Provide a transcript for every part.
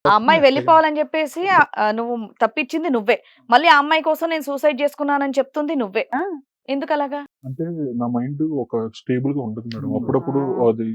ఆ అమ్మాయి వెళ్ళిపోవాలని చెప్పేసి నువ్వు తప్పించింది నువ్వే. మళ్ళీ ఆ అమ్మాయి కోసం నేను సూసైడ్ చేసుకున్నానని చెప్తుంది నువ్వే. ఆ! ఎందుకలాగా? అంటే నా మైండ్ ఒక స్టేబుల్‌గా ఉండదు మేడం. అప్పుడప్పుడు అది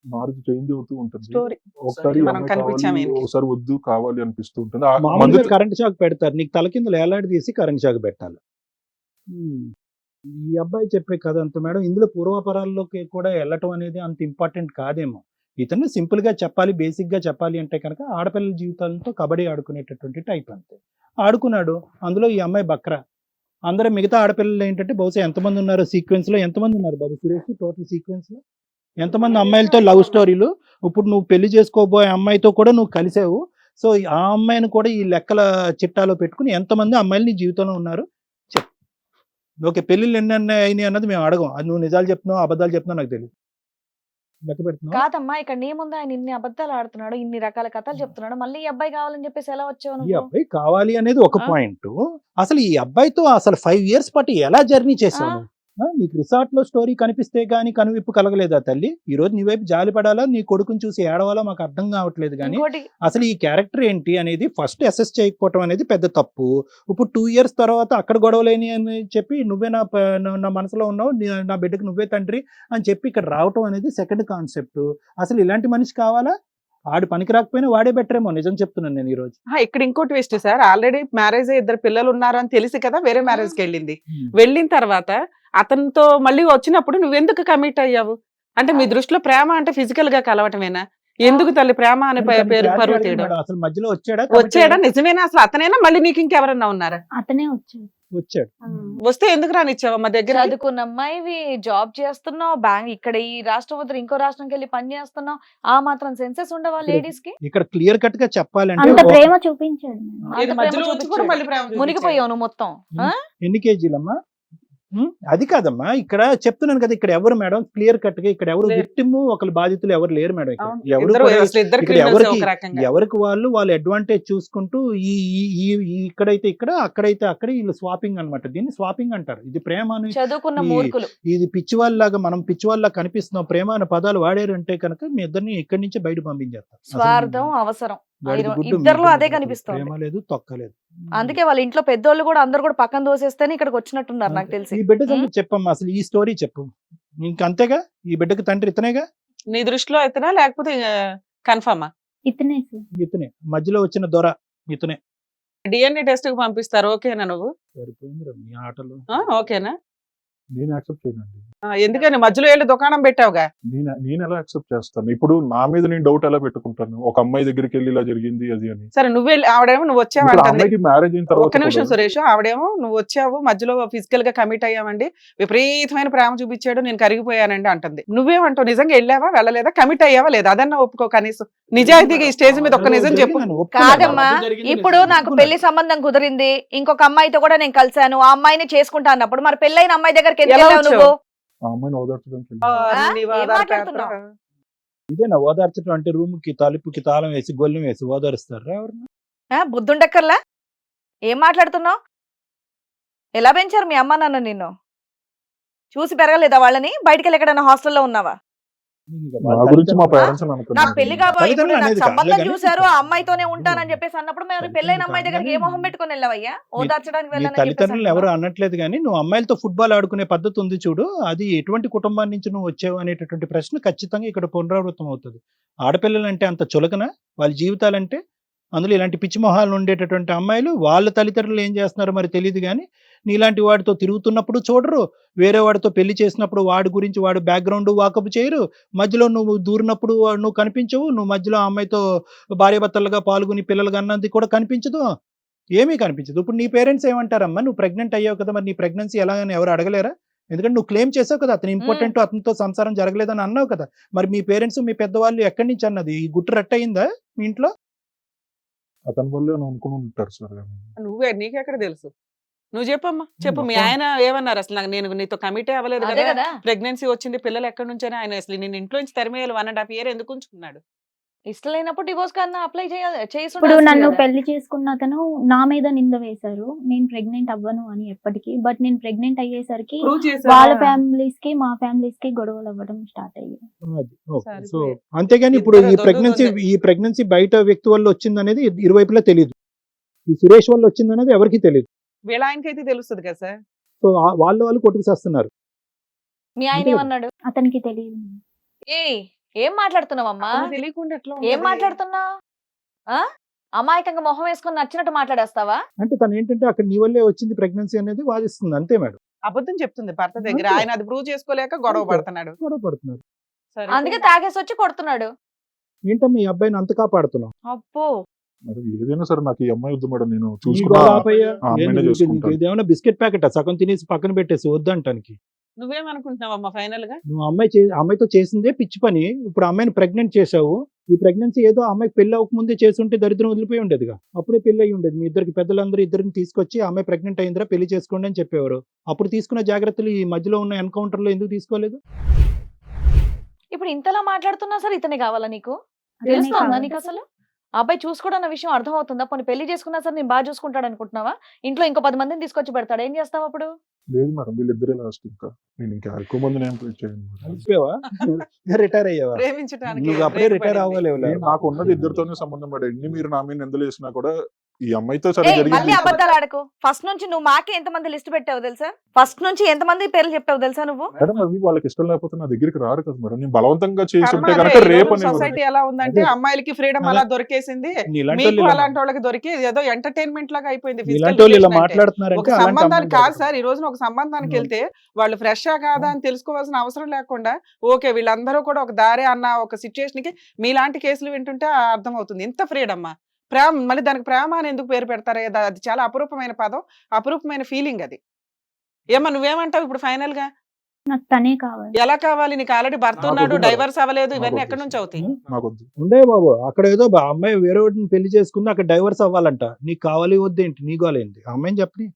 మారుతు చేంజ్ అవుతూ ఉంటుంది. స్టోరీ. ఒకసారి ఈ మనం అమ్మాయి కనిపించాం కావాలి, ఈయనకి. ఒకసారి వద్దు కావాలి అనిపిస్తూ ఉంటుంది. మామూలుగా మందు కరెంట్ షాక్ పెడతారు. నీకు తల కిందల ఏలాడదీసి కరెంట్ షాక్ పెట్టాలి. హ్మ్. ఈ అబ్బాయి చెప్పే కథ అంతా మేడం ఇందులో పూర్వాపరాల్లోకి కూడా ఎళ్ళటం అనేది అంత ఇంపార్టెంట్ కాదేమో. ఇతను సింపుల్‌గా చెప్పాలి, బేసిక్‌గా చెప్పాలి అంటే కనుక ఆడపిల్లల జీవితాలతో కబడ్డీ ఆడుకునేటటువంటి టైప్ అంతే. ఆడుకున్నాడు. అందులో ఈ అమ్మాయి బక్రా. అందరూ మిగతా ఆడపిల్లలు ఏంటంటే బహుశా ఎంతమంది ఉన్నారో సీక్వెన్స్‌లో ఎంతమంది ఉన్నారు బాబు సురేష్ టోటల్ సీక్వెన్స్‌లో? ఎంతమంది అమ్మాయిలతో లవ్ స్టోరీలు. ఇప్పుడు నువ్వు పెళ్లి చేసుకోబోయే అమ్మాయితో కూడా నువ్వు కలిసావు. సో, ఆ అమ్మాయిని కూడా ఈ లెక్కల చిట్టాలో పెట్టుకొని ఎంతమంది అమ్మాయిలు నీ జీవితంలో ఉన్నారు చెప్పు. ఓకే. పెళ్ళిళ్ళు ఎన్నెన్ని అయినాయి అన్నది మేము అడగం. అది నువ్వు నిజాలు చెప్తున్నావో, అబద్ధాలు చెప్తున్నావో నాకు తెలీదు. లెక్క పెడుతున్నావా? కాదమ్మా ఇక్కడ నీ ముందు ఆయన ఇన్ని అబద్ధాలు ఆడుతున్నాడు, ఇన్ని రకాల కథలు చెప్తున్నాడు. మళ్ళీ ఈ అబ్బాయి కావాలని చెప్పేసి ఎలా వచ్చావు ఈ నువ్వు? అబ్బాయి కావాలి అనేది ఒక ఆ? పాయింట్. అసలు ఈ అబ్బాయితో అసలు 5 ఇయర్స్ పాటు ఎలా జర్నీ చేసావు ఆ? నువ్వు? నీకు రిసార్ట్‌లో స్టోరీ కనిపిస్తే గాని కనువిప్పు కలగలేదా తల్లి? ఈరోజు నీ వైపు జాలి పడాలా, నీ కొడుకుని చూసి ఏడవాలో మాకు అర్థం కావట్లేదు గానీ, ఇంకోటి అసలు ఈ క్యారెక్టర్ ఏంటి అనేది ఫస్ట్ అసెస్ చేయకపోవటం అనేది పెద్ద తప్పు. ఇప్పుడు 2 ఇయర్స్ తర్వాత అక్కడ గొడవలేని అని చెప్పి నువ్వే నా మనసులో ఉన్నావు, నా బిడ్డకు నువ్వే తండ్రి అని చెప్పి ఇక్కడ రావటం అనేది సెకండ్ కాన్సెప్ట్. అసలు ఇలాంటి మనిషి కావాలా? ఆడు పనికి రాకపోయినా వాడే బెటర్ ఏమో నిజం చెప్తున్నాను నేను ఈరోజు. ఇక్కడ ఇంకో ట్విస్ట్ సార్. ఆల్రెడీ మ్యారేజ్ ఇద్దరు పిల్లలు ఉన్నారు అని తెలిసి కదా వేరే మ్యారేజ్ కి వెళ్ళింది. వెళ్ళిన తర్వాత అతనితో మళ్ళీ వచ్చినప్పుడు నువ్వెందుకు కమిట్ అయ్యావు? అంటే మీ దృష్టిలో ప్రేమ అంటే ఫిజికల్ గా కలవటమేనా? ఎందుకు తల్లి ప్రేమ అనే పేరు పరువు తీయడం? అసలు మధ్యలో వచ్చాడా? వచ్చాడా? నిజమేనా? అసలు అతనేనా? మళ్ళీ నీకు ఇంకెవరన్నా ఉన్నారా? అతనే వచ్చాడు. వచ్చాడు. వస్తే ఎందుకు రానిచ్చావా మా దగ్గర? చదువుకున్న అమ్మాయివి, జాబ్ చేస్తున్నావు, ఇక్కడ ఈ రాష్ట్రం వద్ద ఇంకో రాష్ట్రంకి వెళ్ళి పని చేస్తున్నావు. ఆ మాత్రం సెన్సెస్ ఉండవా లేడీస్ కి? ఇక్కడ క్లియర్ కట్ గా చెప్పాలంటే అంత ప్రేమ చూపించాడు మేడం. అంత ఇది ప్రేమ మధ్యలో వచ్చి కూడా చూపించాడు. మళ్ళీ ప్రేమ చూపించాడు. మునిగిపోయావు నువ్వు మొత్తం. ఆ? ఎన్ని కేజీలమ్మా? అది కాదమ్మా, ఇక్కడ చెప్తున్నాను కదా, ఇక్కడ ఎవరు మేడం క్లియర్ కట్ గా ఇక్కడ ఎవరు లేరు. విక్టిమ్ ఒకరు బాధితులు ఎవరు లేరు మేడం. ఇక్కడ అవును. ఎవరు ఇద్దరు కూడా అసలు ఇద్దరు ఇక్కడ criminals ఒక రకంగా. ఎవరికి వాళ్ళు అడ్వాంటేజ్ చూసుకుంటూ ఈ ఈ- ఈ- ఈ ఇక్కడైతే ఇక్కడ అక్కడైతే అక్కడ వీళ్ళు స్వాపింగ్ అన్నమాట. దీన్ని స్వాపింగ్ అంటారు. ఇది ప్రేమ అని చదువుకున్న ఈ- మూర్ఖులు. ఇది పిచ్చివాళ్ళలాగా మనం పిచ్చివాళ్ళ కనిపిస్తున్నాం. ప్రేమ అనే పదాలు వాడారు అంటే కనుక మీ ఇద్దరిని ఇక్కడి నుంచి బయట పంపించేస్తాం. స్వార్థం, అవసరం. గాడిద గుడ్డు ఇద్దరిలో మీది అదే లేదు. కనిపిస్తోంది. ప్రేమ లేదు, తొక్కలేదు. అందుకే వాళ్ళ ఇంట్లో పెద్దోళ్ళు కూడా అందరు కూడా పక్కన దోసేస్తేనే ఇక్కడికి వచ్చినట్టున్నారు నాకు తెలిసి. ఈ బిడ్డ సంగతి చెప్పమ్మా, అసలు ఈ స్టోరీ చెప్పు. ఇంకంతేగా, ఈ బిడ్డకి తండ్రి ఇతనేగా. నీ దృష్టిలో అయితేనా లేకపోతే కన్ఫర్మా? ఇతనే సార్. ఇతనే మధ్యలో వచ్చిన దొర ఇతనే. డిఎన్ఏ టెస్ట్ కి పంపిస్తారు. ఓకేనా నువ్వు? సరిపోయిందిరా మీ ఆటలు. ఓకేనా? నేను యాక్సెప్ట్ చేయనండి. ఎందుకని మధ్యలో వెళ్ళి దుకాణం పెట్టావుగా? నేను ఎలా యాక్సెప్ట్ చేస్తాను? ఇప్పుడు నా మీద నేను డౌట్ ఎలా పెట్టుకుంటాను? ఒక అమ్మాయి దగ్గరికి వెళ్ళి ఇలా జరిగింది అది అని. సరే నువ్వు వెళ్ళి ఆవిడేమో నువ్వు వచ్చావు ఇప్పుడు ఆ అంటుంది. అమ్మాయికి మ్యారేజ్ అయిన ఒక్క తర్వాత నిమిషం కూడా సురేష్. ఆవిడేమో నువ్వు వచ్చావు మధ్యలో ఫిజికల్ గా కమిట్ అయ్యామండి, విపరీతమైన ప్రేమ చూపించాడు, నేను కరిగిపోయానండి అంటుంది. నువ్వేమంటావు? నిజంగా వెళ్ళావా వెళ్ళలేదా? కమిట్ అయ్యావా లేదా? అదన్నా ఒప్పుకో కనీసం. నిజాయితీగా ఈ స్టేజ్ మీద ఒక్క నిజం చెప్పు. జరిగిందని ఒప్పుకున్నాను. కాదమ్మా, అది జరిగిందని ఇప్పుడు నాకు ఒప్పుకున్నాను. పెళ్లి సంబంధం కుదిరింది, ఇంకొక అమ్మాయితో కూడా నేను కలిశాను, ఆ అమ్మాయిని చేసుకుంటా అన్నప్పుడు మరి పెళ్ళైన అమ్మాయి దగ్గరికి ఎందుకు ఎలా వెళ్ళావు వచ్చావు? నువ్వు? ఆ అమ్మాయిని ఓదార్చడానికి వెళ్ళాను. నీ ఏం వాదాలు మాట్లాడుతున్నావు? పేపరా? ఇదేనా ఓదార్చడం అంటే? రూమ్ కి తలుపుకి తాళం వేసి గొల్లెం వేసి ఓదారుస్తారా ఎవరన్నా? బుద్ధుండక్కర్లా? ఏం మాట్లాడుతున్నావు? ఎలా పెంచారు మీ అమ్మ నాన్న నిన్ను? చూసి పెరగలేదా వాళ్ళని? బయటికి వెళ్ళి ఎక్కడైనా హాస్టల్లో ఉన్నావా? ఇంకా నా వాళ్ళ గురించి మా తల్లిదండ్రులు- పేరెంట్స్ అని నాకు అనుకున్నాను. పెళ్లి కాబోయే తల్లిదండ్రులు నాకు అనేది సంబంధం కాదు, చూశారు, కానీ ఆ అమ్మాయితోనే ఉంటానని చెప్పేసి అన్నప్పుడు మరి పెళ్ళైన అమ్మాయి దగ్గరికి ఏ మొహం పెట్టుకొని వెళ్ళవయ్యా? ఓదార్చడానికి నీ వెళ్ళానని తల్లిదండ్రులు చెప్పేసి ఎవరు అంటున్నావు. అనట్లేదు కానీ నువ్వు అమ్మాయిలతో ఫుట్బాల్ ఆడుకునే పద్ధతి ఉంది చూడు, అది ఎటువంటి కుటుంబం నుంచి నువ్వు వచ్చావు అనేటటువంటి ప్రశ్న ఖచ్చితంగా ఇక్కడ పునరావృతం అవుతుంది. ఆడపిల్లలంటే అంత చులకన, వాళ్ళ జీవితాలంటే అందులో ఇలాంటి పిచ్చి మొహాలు ఉండేటటువంటి అమ్మాయిలు వాళ్ళ తల్లిదండ్రులు ఏం చేస్తున్నారో మరి తెలియదు కానీ నీలాంటి వాడితో తిరుగుతున్నప్పుడు చూడరు, వేరే వాడితో పెళ్లి చేసినప్పుడు వాడి గురించి వాడు బ్యాక్గ్రౌండ్ వాకప్ చేయరు, మధ్యలో నువ్వు దూరినప్పుడు నువ్వు కనిపించవు, నువ్వు మధ్యలో ఆ అమ్మాయితో భార్యాభర్తలుగా పాల్గొని పిల్లలు అన్నది కూడా కనిపించదు, ఏమీ కనిపించదు. ఇప్పుడు నీ పేరెంట్స్ ఏమంటారమ్మా? నువ్వు ప్రెగ్నెంట్ అయ్యావు కదా, మరి నీ ప్రెగ్నెన్సీ ఎలా అని ఎవరు అడగలేరా? ఎందుకంటే నువ్వు క్లెయిమ్ చేసావు కదా అతను ఇంపార్టెంట్, అతనితో సంసారం జరగలేదని అన్నావు కదా. మరి మీ పేరెంట్స్ మీ పెద్దవాళ్ళు ఎక్కడి నుంచి అన్నది? ఈ గుట్టు రట్ట అయిందా మీ ఇంట్లో? అతని వల్లే అని అనుకుని ఉంటారు సార్. నువ్వే నీకెక్కడ తెలుసు? నువ్వు చెప్పమ్మా, చెప్పు. మీ ఆయన ఏమన్నారు అసలు? నాకు నేను నీతో కమిటే అవ్వలేదు అదే కదా, కదా. ప్రెగ్నెన్సీ వచ్చింది, పిల్లలు ఎక్కడి నుంచైనా ఆయన అసలు నేను ఇంట్లో నుంచి తరిమేయాలి 1.5 year ఎందుకు ఉంచుకున్నాడు? ఇష్టం లేనప్పుడు డివోర్స్ కన్నా అప్లై చేసి ఇప్పుడు ఉండాల్సింది నన్ను కదా. పెళ్లి చేసుకున్న అతను నా మీద నింద వేశారు, నేను ప్రెగ్నెంట్ అవ్వను అని ఎప్పటికీ. బట్ నేను ప్రెగ్నెంట్ అయ్యేసరికి ప్రూవ్ చేసావా? వాళ్ళ ఫ్యామిలీస్ కి మా ఫ్యామిలీస్ కి గొడవలు అవ్వడం స్టార్ట్ అయ్యాయి. అది, ఓకే. సో సరిపోయాయి. అంతేగాని ఇప్పుడు ఇద్దరు ఈ ప్రెగ్నెన్సీ బయట వ్యక్తి వల్ల వచ్చింది అనేది ఇరువైపులా తెలియదు. ఈ సురేష్ వల్ల వచ్చింది అనేది ఎవరికి తెలియదు. వీళ్ళ ఆయనకైతే తెలుస్తుంది కదా సార్. సో వాళ్ళు కొట్టుకుసేస్తున్నారు. మీ ఆయన అంతే కదా. ఏమన్నాడు? అతనికి తెలియదు. ఏ ఏం మాట్లాడుతున్నావమ్మా? అతనికి తెలియకుండా ఎట్లా ఏం ఉంటది? మాట్లాడుతున్నావు? అమాయకంగా మొహం వేసుకొని నచ్చినట్టు మాట్లాడేస్తావా? అంటే తను ఏంటంటే అక్కడ నీ వల్లే వచ్చింది ప్రెగ్నెన్సీ అనేది వాదిస్తుంది, అంతే మేడం. అబద్ధం చెప్తుంది భర్త దగ్గర. అంతే. ఆయన అది ప్రూవ్ చేసుకోలేక గొడవ అంతే. పడుతున్నాడు. గొడవ పడుతున్నారు. సరే. అందుకే తాగేసి వచ్చి కొడుతున్నాడు. ఏంటమ్మా ఈ అబ్బాయిని అంత కాపాడుతున్నావు? అబ్బో, మరి ఏదైనా సరే నాకు ఈ అమ్మాయి వద్దు మేడం, నేను నీ చూసుకున్నా గోల ఆపయ్యా. ఆ అమ్మాయినే చేసుకుంటాను. ఇదేమన్నా బిస్కెట్ ప్యాకెట్ సగం తినేసి పక్కన పెట్టేసి వద్దంటానికి. నువ్వేమనుకుంటున్నావమ్మా ఫైనల్ గా? నువ్వు అమ్మాయితో చేసిందే పిచ్చి పని. ఇప్పుడు అమ్మాయిని ప్రెగ్నెంట్ చేశావు. ఈ ప్రెగ్నెన్సీ ఏదో అమ్మాయికి పెళ్లి అవ్వకముందే చేస్తుంటే దరిద్రం వదిలిపోయి ఉండేదిగా. అప్పుడే పెళ్లి అయ్యి ఉండేది. మీ ఇద్దరికి పెద్దలందరూ ఇద్దరిని తీసుకొచ్చి అమ్మాయి ప్రెగ్నెంట్ అయిందిరా పెళ్లి చేసుకోండి అని చెప్పేవారు. అప్పుడు తీసుకున్న జాగ్రత్తలు ఈ మధ్యలో ఉన్న ఎన్కౌంటర్ లో ఎందుకు తీసుకోలేదు? ఇప్పుడు ఇంతలా మాట్లాడుతున్నా సరే ఇతనే కావాలా నీకు? అతనే తెలుస్తుందా కావాలి. నీకు అసలు? ఆ అబ్బాయి చూసుకోవడం అన్న విషయం అర్థం అవుతుందా? పోనీ పెళ్లి చేసుకున్నా సరే నేను బాగా చూసుకుంటాడు అనుకుంటున్నావా? ఇంట్లో ఇంకో 10 మందిని తీసుకొచ్చి పెడతాడు, ఏం చేస్తావు అప్పుడు? లేదు మేడం, వీళ్ళిద్దరే లాస్ట్. ఇంకా నేను ఇంకా ఎక్కువ మందిని ఏం చేయను మేడం. అయిపోయావా? రిటైర్ అయ్యావా? ప్రేమించడానికి నువ్వు అప్పుడే break రిటైర్ పడింది. అవ్వలేవు. నాకు ఉన్నది ఇద్దరితోనే సంబంధం మేడం. ఎన్ని మీరు నా మీద నిందలు వేసినా కూడా ఈ అమ్మాయితో సరే ఏయ్, మళ్ళీ జరిగింది. అబద్ధాలు ఆడకు. ఫస్ట్ నుంచి నువ్వు మాకే ఎంతమంది లిస్ట్ పెట్టావు తెలుసా? ఫస్ట్ నుంచి ఎంతమంది పేర్లు చెప్పావు తెలుసా నువ్వు? మేడం అవి వాళ్ళకి ఇష్టం లేకపోతే నా దగ్గరికి రారు కదా మేడం. నేను బలవంతంగా చేసి కర్మ ఉంటే అదే. కనుక ఈ రేపు రోజు సొసైటీ ఎలా ఉందంటే అదే. అమ్మాయిలకి ఫ్రీడమ్ అదే. అలా దొరికేసింది, నీలాంటి మీకు వాళ్ళు అలాంటి వాళ్ళకి దొరికి ఏదో ఎంటర్టైన్మెంట్ లాగా అయిపోయింది. physical ఇలాంటి వాళ్ళు ఇలా relation అంటే. మాట్లాడుతున్నారంటే ఒక అలాంటి సంబంధానికి అమ్మాయిలు కాదు సార్, ఈ రోజున ఒక సంబంధానికి ఉం. వెళ్తే వాళ్ళు ఫ్రెష్ కాదా అని తెలుసుకోవాల్సిన అవసరం లేకుండా ఓకే వీళ్ళందరూ కూడా ఒక దారి అన్న ఒక సిచ్యుయేషన్ కి మీలాంటి కేసులు వింటుంటే అర్థం అవుతుంది. ఇంత ఫ్రీడమ్ ప్రేమ, మళ్ళీ దానికి ప్రేమ అని ఎందుకు పేరు పెడతారు? అది చాలా అపురూపమైన పదం, అపురూపమైన ఫీలింగ్ అది. ఏమా నువ్వేమంటావు ఇప్పుడు ఫైనల్ గా? నాకు తనే కావాలి. ఎలా కావాలి? నీకు ఆల్రెడీ భర్త నాకు ఉన్నాడు, వద్దు డైవర్స్ అవ్వలేదు, నాకు ఇవన్నీ వద్దు. ఎక్కడి నుంచి అవుతాయి? నాకు వద్దు. ఉండే బాబు. అక్కడ ఏదో అమ్మాయి వేరే వాడిని పెళ్లి చేసుకుంది, అక్కడ డైవర్స్ అవ్వాలంట. నీకు కావాలి వద్దేంటి? నీ గోలేంటి? ఆ అమ్మాయిని చెప్పని.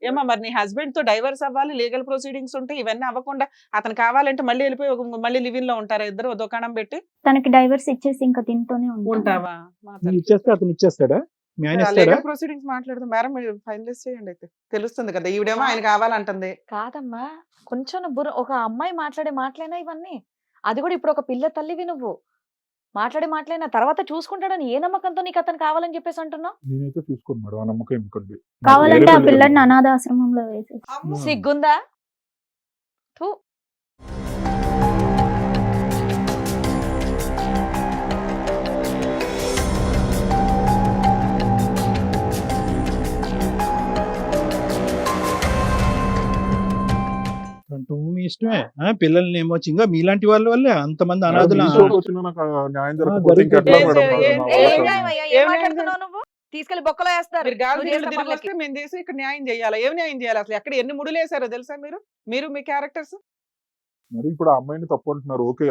ఏమా మరి నీ హస్బెండ్ తో డైవర్స్ అవ్వాలి, లీగల్ ప్రొసీడింగ్స్ ఉంటాయి, ఇవన్నీ అవ్వకుండా అతను కావాలంటే మళ్ళీ వెళ్ళిపోయి మళ్ళీ లివింగ్ లో ఉంటారా ఇద్దరు దుకాణం పెట్టి? తనకి డైవర్స్ ఇచ్చేసి ఇంకా దీంతోనే ఉంటావా? నువ్వు ఇచ్చేస్తే అతను ఇచ్చేస్తాడా? మీ ఆయన ఇస్తాడా? లీగల్ ప్రొసీడింగ్స్ మాట్లాడదాం మేడం, మీరు ఫైనలైజ్ చేయండి అయితే తెలుస్తుంది కదా. ఈవిడేమో ఆయన కావాలంటుంది. కాదమ్మా, కొంచెం ఒక అమ్మాయి మాట్లాడే మాటలేనా ఇవన్నీ? అది కూడా ఇప్పుడు ఒక పిల్ల తల్లివి నువ్వు. మాట్లాడే మాటలైనా తర్వాత చూసుకుంటాడని ఏ నమ్మకంతో నీకు అతను కావాలని చెప్పేసి అంటున్నావు? నేనైతే చూసుకోను మేడం, ఆ నమ్మకం ఎందుకండి. నాకు కావాలంటే వేరే ఆ పెళ్లి పిల్లని లేదు. అనాథాశ్రమంలో వేసేసి. అమ్మో. సిగ్గుందా? థూ. అంటూ మీ ఇష్టమే. పిల్లల్ని ఏమో ఇంకా మీలాంటి వాళ్ళ వల్లే అంతమంది అనాథులు. ఈ చోటు వచ్చినా నాకు ఆ న్యాయం జరగకపోతే జరుగుతుంది. ఇంకెట్లా ఏం మేడం? చేయ- నా ఏ, ఏం అవసరం. న్యాయం అయ్యా? ఏం ఏం న్యాయం మాట్లాడుతున్నావు నువ్వు? తీసుకెళ్లి బొక్కలో వేస్తారు. మీరు గాలి నువ్వు తిరిగి చేసిన తిరిగి పనులకి. వస్తే మేము చేసి ఇక్కడ న్యాయం చేయాలా? ఏం న్యాయం చేయాలి అసలు? ఎక్కడ ఎన్ని ముడులు వేసారో తెలుసా మీరు మీ క్యారెక్టర్స్? మరి ఇప్పుడు ఆ అమ్మాయిని తప్పు అంటున్నారు. ఓకే,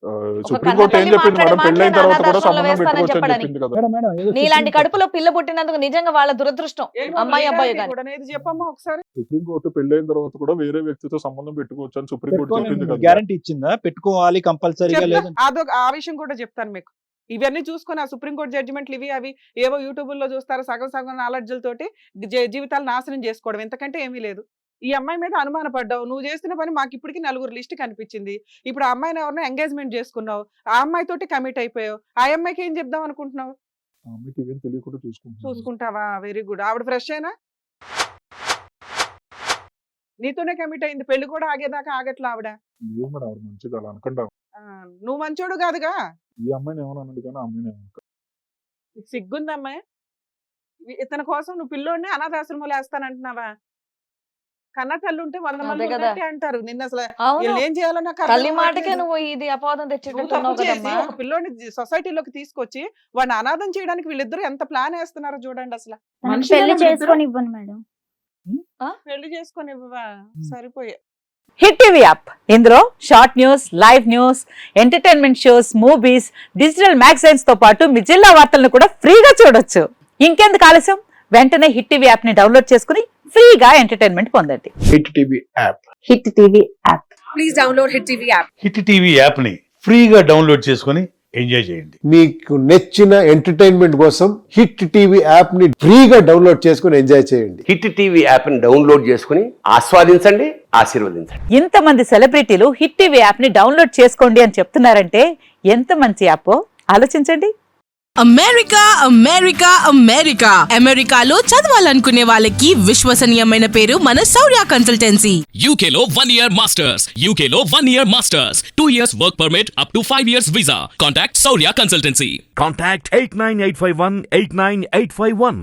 ఒక సుప్రీంకోర్టు ఏం కన్నతల్లి చెప్పింది మేడం? మాట్లాడే పెళ్ళైన మాటలే తర్వాత కూడా అనాథాశ్రమంలో సంబంధం వేస్తానని పెట్టుకోవచ్చు అని చెప్పడానికి. చెప్పింది కదా. మేడం, మేడం, ఏదో నీలాంటి సుప్రీం కడుపులో పిల్ల పుట్టినందుకు నిజంగా వాళ్ళ దురదృష్టం. అమ్మాయి అబ్బాయి ఏది గాని. కూడా ఏది చెప్పమ్మా ఒకసారి. సుప్రీంకోర్టు పెళ్ళైన తర్వాత కూడా వేరే వ్యక్తితో సంబంధం పెట్టుకోవచ్చు అని సుప్రీంకోర్టు చెప్పింది కదా. గ్యారంటీ ఇచ్చిందా? పెట్టుకోవాలి కంపల్సరీగా చెప్తా. లేదని. అదొక ఆ విషయం కూడా చెప్తాను మీకు. ఇవన్నీ చూసుకొని ఆ సుప్రీంకోర్టు జడ్జిమెంట్లు ఇవి అవి ఏవో యూట్యూబ్ లో చూస్తారు, సగం నాలెడ్జ్లతోటి జీవితాలు నాశనం చేసుకోవడం, ఎంతకంటే ఏమీ లేదు. ఈ అమ్మాయి మీద అనుమానపడ్డావు, నువ్వు చేస్తున్న పని మాకు ఇప్పటికి 4 లిస్ట్ కనిపించింది. ఇప్పుడు ఆ అమ్మాయిని ఎవరినో ఎంగేజ్మెంట్ చేసుకున్నావు, ఆ అమ్మాయితోటి కమిట్ అయిపోయావు. ఆ అమ్మాయికి ఏం చెప్దాం అనుకుంటున్నావు? ఆ అమ్మాయికి ఏం తెలియకుండా చూసుకుంటున్నాను. చూసుకుంటావా? Very good. ఆవిడ ఫ్రెష్ అయినా నీతోనే కమిట్ అయింది, పెళ్లి కూడా ఆగేదాకా ఆగట్లా ఆవిడ. లేదు మేడం, ఆవిడ మంచిది, అలా అనకుండా. నువ్వు మంచోడు కాదుగా. ఈ అమ్మాయిని ఏమన్నా అన్నది కానీ ఆ అమ్మాయిని ఏమన్నా. నీకు సిగ్గుందమ్మాయి? ఇతని కోసం నువ్వు పిల్లోడిని అనాథాశ్రమంలో వేస్తానంటున్నావా? కన్న తల్లి ఉంటే 100 మంది అదే కదా. ఉన్నట్టే అంటారు. నిన్న అసలు అవును, వీళ్ళు ఏం చేయాలో నాకు అర్థం తల్లి మాటకే కావట్లేదు. నువ్వు ఇది అపవాదం నువ్వు తప్పు తెచ్చేటట్టున్నావు చేసి కదమ్మా. ఒక పిల్లోడిని సొసైటీలోకి తీసుకొచ్చి వాడిని అనాథం చేయడానికి వీళ్ళిద్దరూ ఎంత ప్లాన్ వేస్తున్నారో చూడండి అసలు. తనకి మనుషులేనా పెళ్లి వీళ్ళిద్దరూ? చేసుకొని ఇవ్వను మేడం. పెళ్లి చేసుకొని ఇవ్వవా? సరిపోయే. హిట్ టీవీ యాప్, ఇందులో short news, live news, entertainment shows, movies, digital magazines తో పాటు మీ జిల్లా వార్తలను కూడా ఫ్రీగా చూడొచ్చు. ఇంకెందుకు ఆలస్యం? వెంటనే హిట్ టీవీ యాప్ ని డౌన్లోడ్ చేసుకుని ఫ్రీగా ఎంటర్టైన్మెంట్ పొందండి. Hit TV app. Hit TV app. Hit TV యాప్ని ఫ్రీగా డౌన్లోడ్ చేసుకొని ఎంజాయ్ చేయండి. మీకు నచ్చిన ఎంటర్టైన్మెంట్ కోసం హిట్ టీవీ యాప్ ని ఫ్రీగా డౌన్లోడ్ చేసుకుని ఎంజాయ్ చేయండి. హిట్ టీవీ యాప్ని డౌన్లోడ్ చేసుకుని ఆస్వాదించండి, ఆశీర్వదించండి. ఇంతమంది సెలబ్రిటీలు హిట్ టీవీ యాప్ ని డౌన్లోడ్ చేసుకోండి అని చెప్తున్నారంటే ఎంత మంచి యాప్ ఆలోచించండి. అమెరికా అమెరికా అమెరికా అమెరికాలో చదవాలనుకునే వాళ్ళకి విశ్వసనీయమైన పేరు మన శౌర్య కన్సల్టెన్సీ. UK లో 1 year masters, UK లో 1 year masters, 2 years work permit up to 5 years visa. Contact Saurya Consultancy. Contact 89851 89851.